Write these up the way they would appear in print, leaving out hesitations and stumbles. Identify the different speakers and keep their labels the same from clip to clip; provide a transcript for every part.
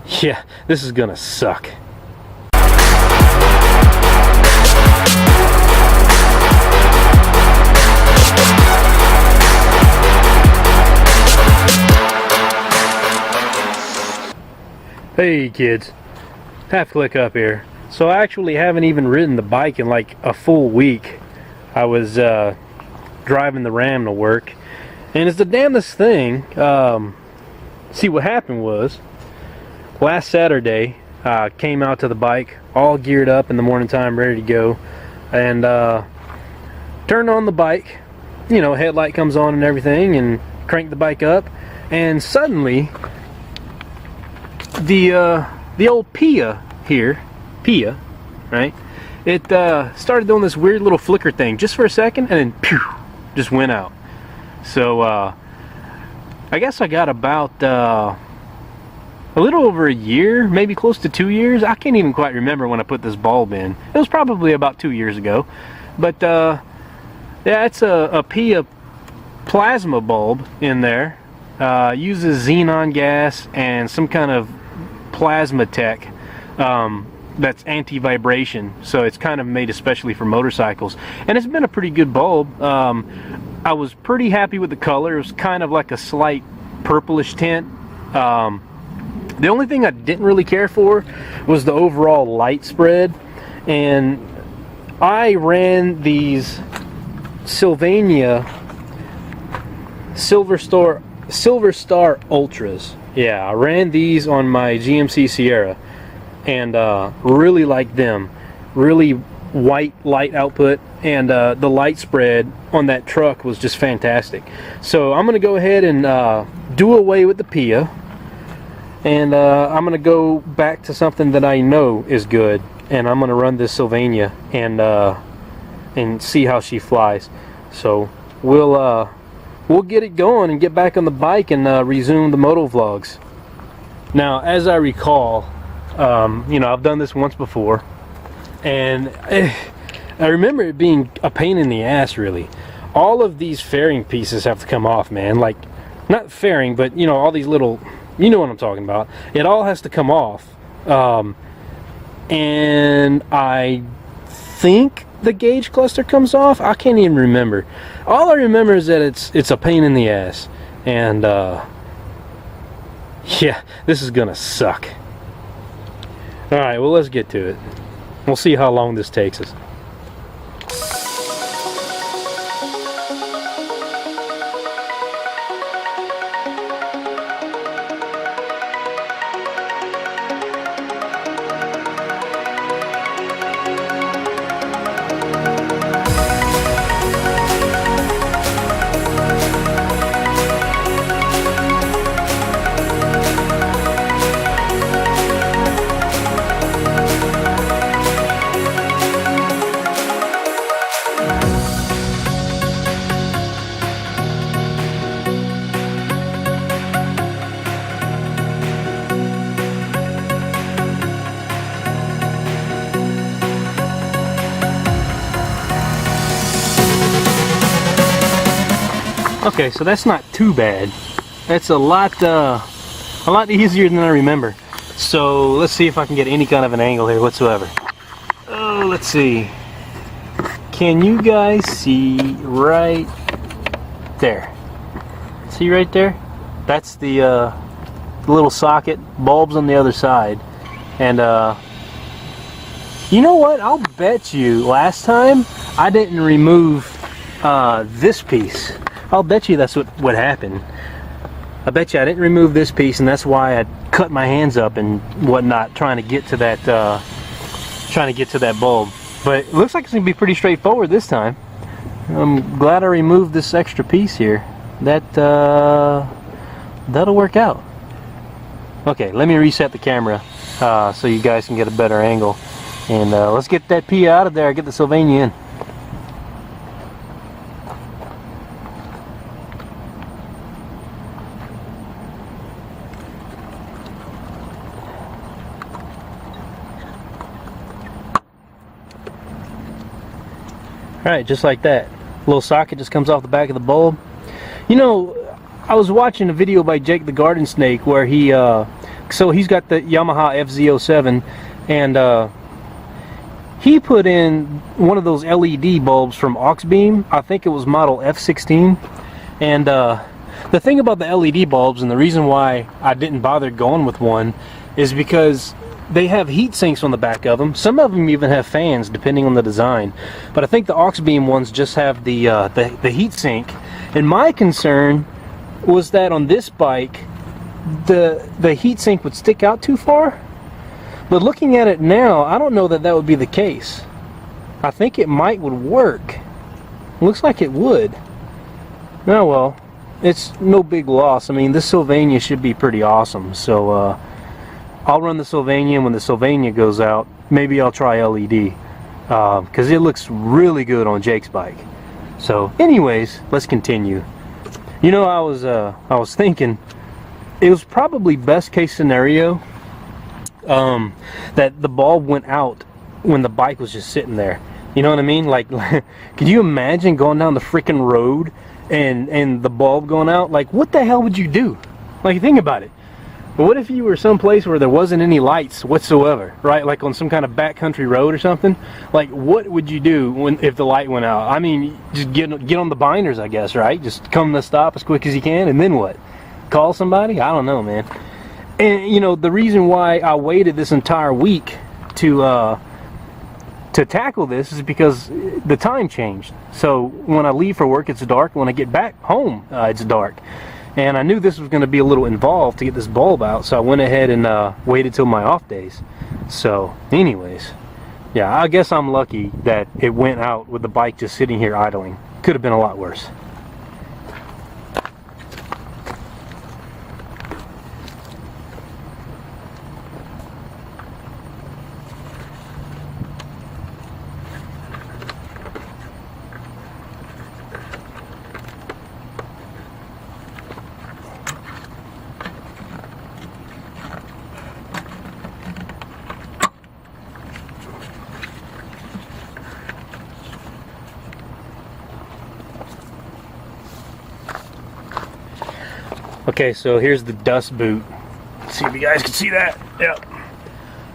Speaker 1: Yeah, this is gonna suck. Hey kids, half click up here. So I actually haven't even ridden the bike in like a full week. I was driving the Ram to work, and it's the damnedest thing. See, what happened was, last Saturday, came out to the bike, all geared up in the morning time, ready to go, and turned on the bike. You know, headlight comes on and everything, and cranked the bike up, and suddenly the old PIAA here, PIAA, right? It started doing this weird little flicker thing just for a second, and then pew, just went out. So I guess I got about a little over a year, maybe close to 2 years. I can't even quite remember when I put this bulb in. It was probably about 2 years ago. But yeah, it's a PIAA plasma bulb in there. Uses xenon gas and some kind of plasma tech that's anti-vibration, so it's kind of made especially for motorcycles, and it's been a pretty good bulb. I was pretty happy with the color. It was kind of like a slight purplish tint. The only thing I didn't really care for was the overall light spread, and I ran these Sylvania Silverstar Ultras. Yeah, I ran these on my GMC Sierra, and really liked them. Really white light output, and the light spread on that truck was just fantastic. So I'm gonna go ahead and do away with the PIAA, and I'm gonna go back to something that I know is good, and I'm gonna run this Sylvania and see how she flies. So we'll get it going and get back on the bike and resume the moto vlogs. Now, as I recall, you know, I've done this once before, and I remember it being a pain in the ass, really. All of these fairing pieces have to come off, man. Like, not fairing, but, you know, all these little, you know what I'm talking about. It all has to come off. And I think the gauge cluster comes off. I can't even remember. All I remember is that it's a pain in the ass, and yeah, this is gonna suck. Alright, well, let's get to it. We'll see how long this takes us. Okay, so that's not too bad. That's a lot easier than I remember. So let's see if I can get any kind of an angle here whatsoever. Oh, let's see. Can you guys see right there? See right there? That's the little socket. Bulbs on the other side. And you know what? I'll bet you last time I didn't remove this piece. I'll bet you that's what happened. I bet you I didn't remove this piece, and that's why I cut my hands up and whatnot trying to get to that bulb. But it looks like it's gonna be pretty straightforward this time. I'm glad I removed this extra piece here. That'll work out. Okay, let me reset the camera so you guys can get a better angle, and let's get that PIAA out of there. Get the Sylvania in. Alright, just like that. Little socket just comes off the back of the bulb. You know, I was watching a video by Jake the Garden Snake where he so he's got the Yamaha FZ6R, and he put in one of those LED bulbs from Auxbeam. I think it was model F16. And the thing about the LED bulbs, and the reason why I didn't bother going with one, is because they have heat sinks on the back of them. Some of them even have fans, depending on the design. But I think the Auxbeam ones just have the heat sink. And my concern was that on this bike, the heat sink would stick out too far. But looking at it now, I don't know that that would be the case. I think it would work. Looks like it would. Oh well, it's no big loss. I mean, this Sylvania should be pretty awesome. So I'll run the Sylvania, and when the Sylvania goes out, maybe I'll try LED. Because it looks really good on Jake's bike. So anyways, let's continue. You know, I was thinking, it was probably best case scenario that the bulb went out when the bike was just sitting there. You know what I mean? Like could you imagine going down the freaking road and the bulb going out? Like, what the hell would you do? Like, think about it. What if you were someplace where there wasn't any lights whatsoever, right? Like on some kind of backcountry road or something. Like, what would you do if the light went out? I mean, just get on the binders, I guess, right? Just come to a stop as quick as you can, and then what? Call somebody? I don't know, man. And you know, the reason why I waited this entire week to tackle this is because the time changed. So when I leave for work, it's dark. When I get back home, it's dark. And I knew this was going to be a little involved to get this bulb out, so I went ahead and waited till my off days. So anyways, yeah, I guess I'm lucky that it went out with the bike just sitting here idling. Could have been a lot worse. Okay, so here's the dust boot. Let's see if you guys can see that. Yep.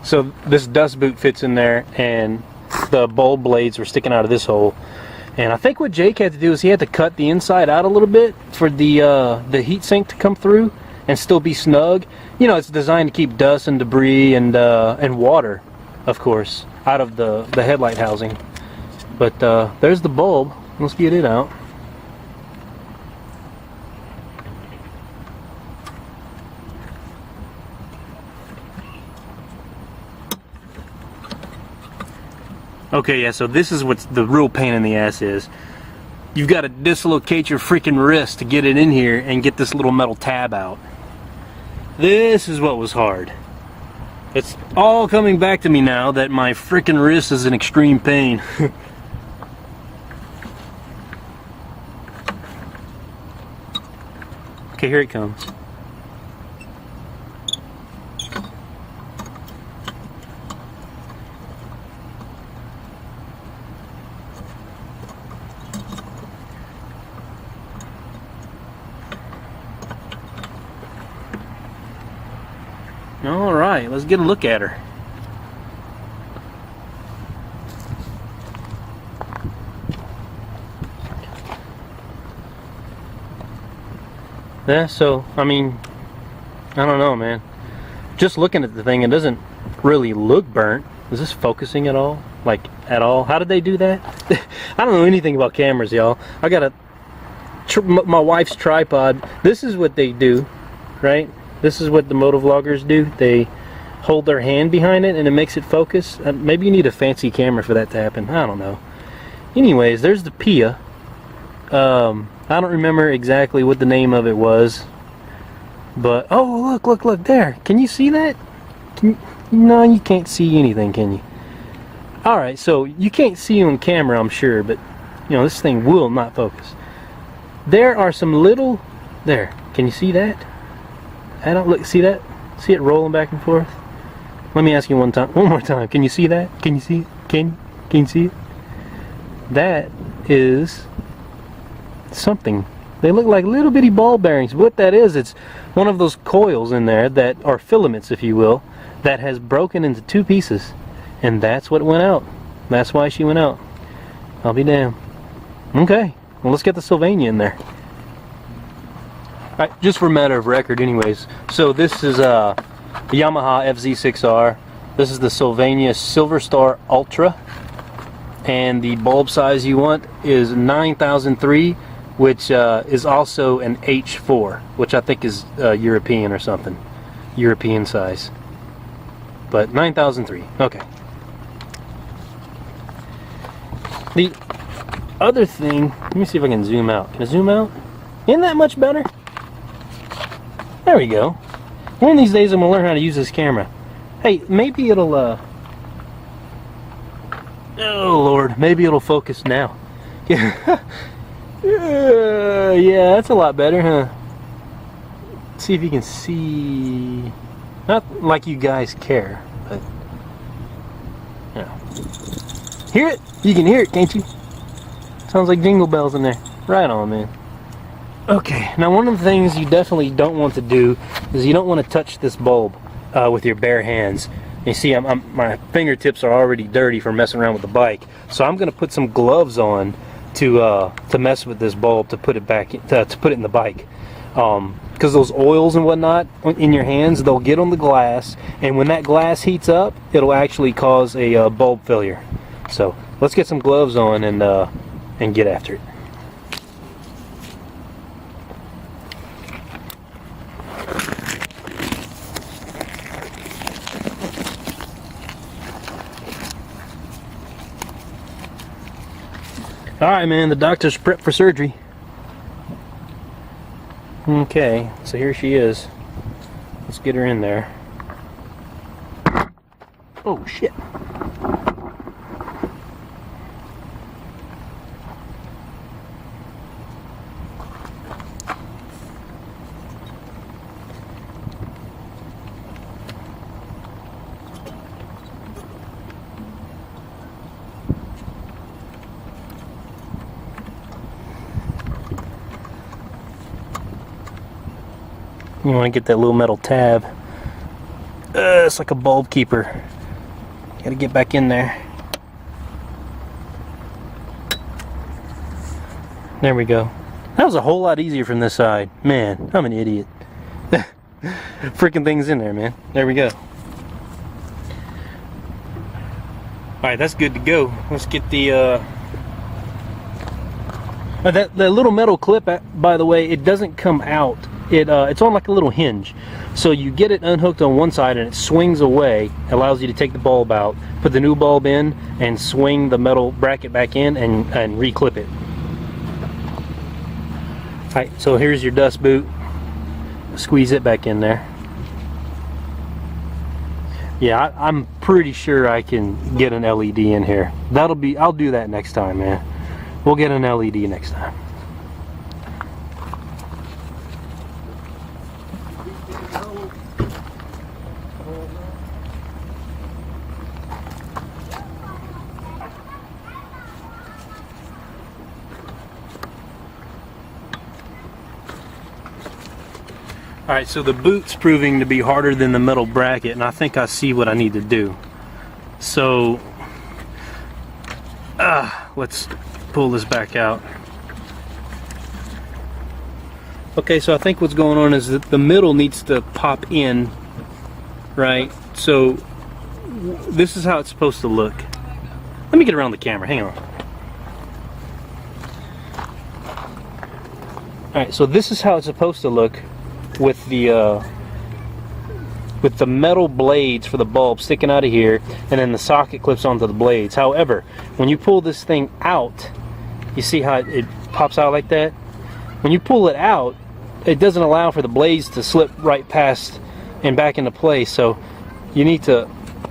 Speaker 1: So this dust boot fits in there, and the bulb blades were sticking out of this hole. And I think what Jake had to do is he had to cut the inside out a little bit for the heat sink to come through and still be snug. You know, it's designed to keep dust and debris and water, of course, out of the headlight housing. But there's the bulb. Let's get it out. Okay, yeah, so this is what's the real pain in the ass is. You've got to dislocate your freaking wrist to get it in here and get this little metal tab out. This is what was hard. It's all coming back to me now that my freaking wrist is in extreme pain. Okay, here it comes. All right, let's get a look at her. Yeah, so, I mean, I don't know, man. Just looking at the thing, it doesn't really look burnt. Is this focusing at all? Like, at all? How did they do that? I don't know anything about cameras, y'all. I got my wife's tripod. This is what they do, right? This is what the motovloggers do. They hold their hand behind it and it makes it focus. Maybe you need a fancy camera for that to happen. I don't know. Anyways, there's the PIAA. I don't remember exactly what the name of it was. But, oh, look, there. Can you see that? No, you can't see anything, can you? Alright, so you can't see on camera, I'm sure, but, you know, this thing will not focus. There are some little... There. Can you see that? I don't look. See that? See it rolling back and forth? Let me ask you one more time. Can you see that? Can you see it? Can you see it? That is something They look like little bitty ball bearings. What that is, it's one of those coils in there that are filaments, if you will, that has broken into two pieces. And that's what went out. That's why she went out. I'll be damned. Okay, well, let's get the Sylvania in there. Alright, just for matter of record anyways, so this is the Yamaha FZ6R. This is the Sylvania Silverstar Ultra. And the bulb size you want is 9003, which is also an H4, which I think is European or something. European size. But 9003, okay. The other thing, let me see if I can zoom out. Can I zoom out? Isn't that much better? There we go. One of these days I'm going to learn how to use this camera. Hey, maybe it'll, oh Lord, maybe it'll focus now. Yeah, that's a lot better, huh? Let's see if you can see. Not like you guys care, but, you know. Hear it? You can hear it, can't you? Sounds like jingle bells in there. Right on, man. Okay, now one of the things you definitely don't want to do is you don't want to touch this bulb with your bare hands. You see, my fingertips are already dirty from messing around with the bike, so I'm going to put some gloves on to mess with this bulb, to put it back to put it in the bike. Because those oils and whatnot in your hands, they'll get on the glass, and when that glass heats up, it'll actually cause a bulb failure. So let's get some gloves on and get after it. Alright, man, the doctor's prepped for surgery. Okay, so here she is. Let's get her in there. Oh, shit. You want to get that little metal tab. It's like a bulb keeper. Got to get back in there. There we go. That was a whole lot easier from this side. Man, I'm an idiot. Freaking thing's in there, man. There we go. Alright, that's good to go. Let's get the that little metal clip, by the way, it doesn't come out. It's on like a little hinge. So you get it unhooked on one side and it swings away, allows you to take the bulb out, put the new bulb in, and swing the metal bracket back in and re-clip it. Alright, so here's your dust boot. Squeeze it back in there. Yeah, I'm pretty sure I can get an LED in here. I'll do that next time, man. We'll get an LED next time. Alright, so the boot's proving to be harder than the metal bracket, and I think I see what I need to do. So, let's pull this back out. Okay, so I think what's going on is that the middle needs to pop in, right? So, this is how it's supposed to look. Let me get around the camera, hang on. Alright, so this is how it's supposed to look with the metal blades for the bulb sticking out of here, and then the socket clips onto the blades. However, when you pull this thing out, you see how it pops out like that? When you pull it out, it doesn't allow for the blades to slip right past and back into place, so you need to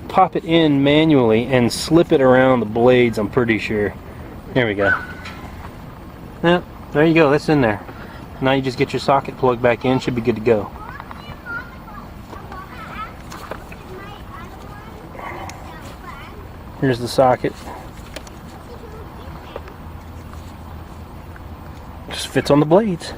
Speaker 1: pop it in manually and slip it around the blades, I'm pretty sure. There we go. Yep, there you go, that's in there. Now you just get your socket plugged back in, should be good to go. Here's the socket. Just fits on the blades.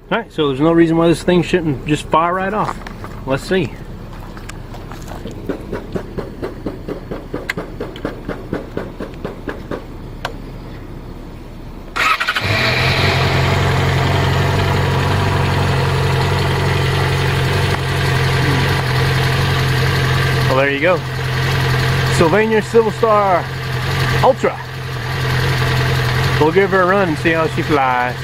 Speaker 1: Alright, so there's no reason why this thing shouldn't just fire right off. Let's see. Well, there you go. Sylvania Silverstar Ultra. We'll give her a run and see how she flies.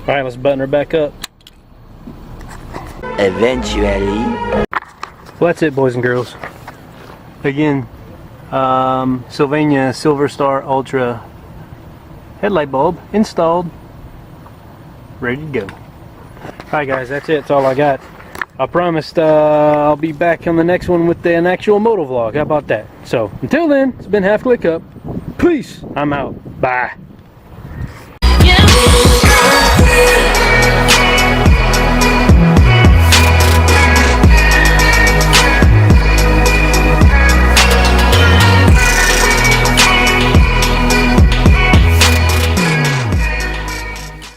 Speaker 1: Alright, let's button her back up.
Speaker 2: Eventually.
Speaker 1: Well, that's it, boys and girls. Again, Sylvania Silverstar Ultra headlight bulb installed, ready to go. Alright guys, that's it. That's all I got. I promised I'll be back on the next one with an actual moto vlog. How about that? So, until then, it's been Half Click Up. Peace. I'm out. Bye.
Speaker 3: Yeah.